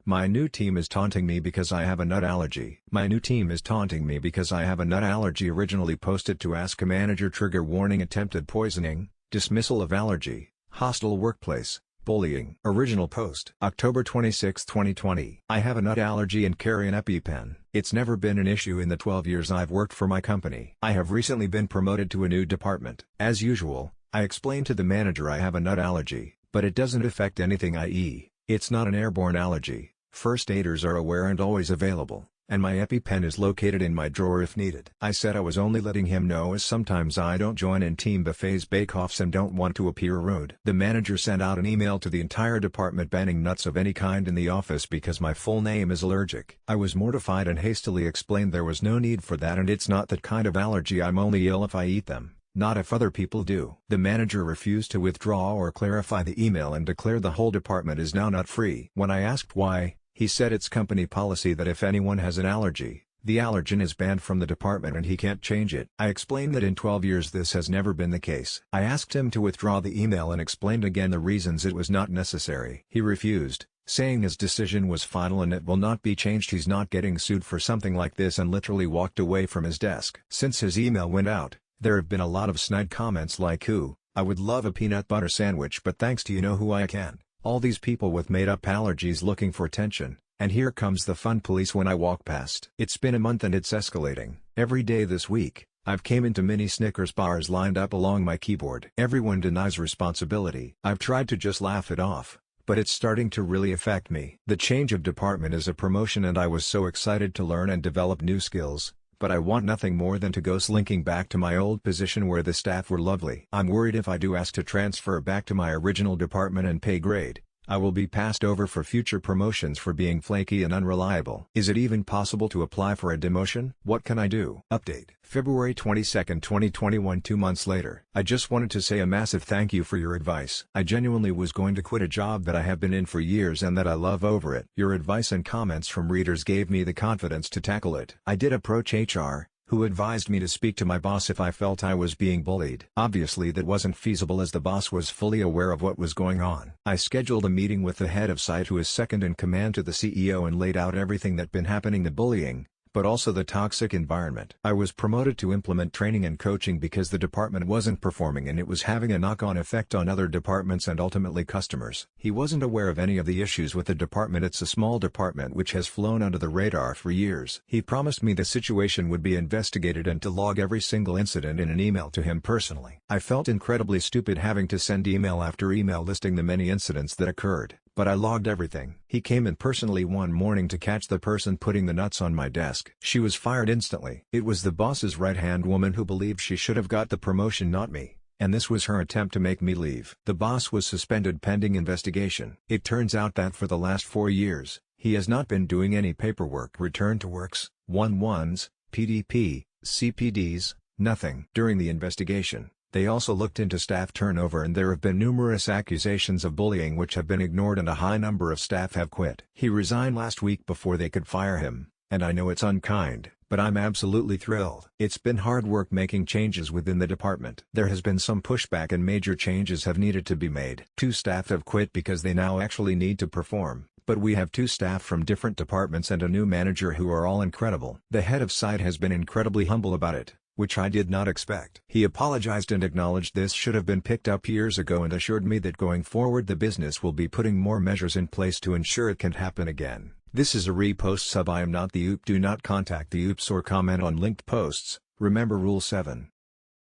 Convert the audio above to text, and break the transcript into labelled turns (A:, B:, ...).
A: My new team is taunting me because I have a nut allergy. My new team is taunting me because I have a nut allergy. Originally posted to ask a manager. Trigger warning: attempted poisoning, dismissal of allergy, hostile workplace, bullying. Original post October 26, 2020. I have a nut allergy and carry an EpiPen. It's never been an issue in the 12 years I've worked for my company. I have recently been promoted to a new department. As usual, I explained to the manager I have a nut allergy, but it doesn't affect anything, i.e., it's not an airborne allergy. First aiders are aware and always available, and my EpiPen is located in my drawer if needed. I said I was only letting him know as sometimes I don't join in team buffets, bake-offs, and don't want to appear rude. The manager sent out an email to the entire department banning nuts of any kind in the office because my full name is allergic. I was mortified and hastily explained there was no need for that and it's not that kind of allergy. I'm only ill if I eat them, not if other people do. The manager refused to withdraw or clarify the email and declared the whole department is now nut-free. When I asked why, he said it's company policy that if anyone has an allergy, the allergen is banned from the department and he can't change it. I explained that in 12 years this has never been the case. I asked him to withdraw the email and explained again the reasons it was not necessary. He refused, saying his decision was final and it will not be changed. He's not getting sued for something like this, and literally walked away from his desk. Since his email went out, there have been a lot of snide comments like, "Ooh, I would love a peanut butter sandwich, but thanks to you know who I can." All these people with made-up allergies looking for attention, and here comes the fun police when I walk past. It's been a month and it's escalating. Every day this week, I've came into mini Snickers bars lined up along my keyboard. Everyone denies responsibility. I've tried to just laugh it off, but it's starting to really affect me. The change of department is a promotion and I was so excited to learn and develop new skills, but I want nothing more than to go slinking back to my old position where the staff were lovely. I'm worried if I do ask to transfer back to my original department and pay grade, I will be passed over for future promotions for being flaky and unreliable. Is it even possible to apply for a demotion? What can I do? Update: February 22, 2021. 2 months later. I just wanted to say a massive thank you for your advice. I genuinely was going to quit a job that I have been in for years and that I love over it. Your advice and comments from readers gave me the confidence to tackle it. I did approach HR, who advised me to speak to my boss if I felt I was being bullied. Obviously that wasn't feasible as the boss was fully aware of what was going on. I scheduled a meeting with the head of site, who is second in command to the CEO, and laid out everything that been happening, the bullying, but also the toxic environment. I was promoted to implement training and coaching because the department wasn't performing and it was having a knock-on effect on other departments and ultimately customers. He wasn't aware of any of the issues with the department. It's a small department which has flown under the radar for years. He promised me the situation would be investigated and to log every single incident in an email to him personally. I felt incredibly stupid having to send email after email listing the many incidents that occurred, but I logged everything. He came in personally one morning to catch the person putting the nuts on my desk. She was fired instantly. It was the boss's right-hand woman who believed she should have got the promotion, not me, and this was her attempt to make me leave. The boss was suspended pending investigation. It turns out that for the last 4 years, he has not been doing any paperwork, return to works, 1-1s, PDP, CPDs, nothing. During the investigation, they also looked into staff turnover and there have been numerous accusations of bullying which have been ignored and a high number of staff have quit. He resigned last week before they could fire him, and I know it's unkind, but I'm absolutely thrilled. It's been hard work making changes within the department. There has been some pushback and major changes have needed to be made. 2 staff have quit because they now actually need to perform, but we have 2 staff from different departments and a new manager who are all incredible. The head of site has been incredibly humble about it, which I did not expect. He apologized and acknowledged this should have been picked up years ago and assured me that going forward the business will be putting more measures in place to ensure it can't happen again. This is a repost sub. I am not the OOP. Do not contact the OOPs or comment on linked posts. Remember Rule 7.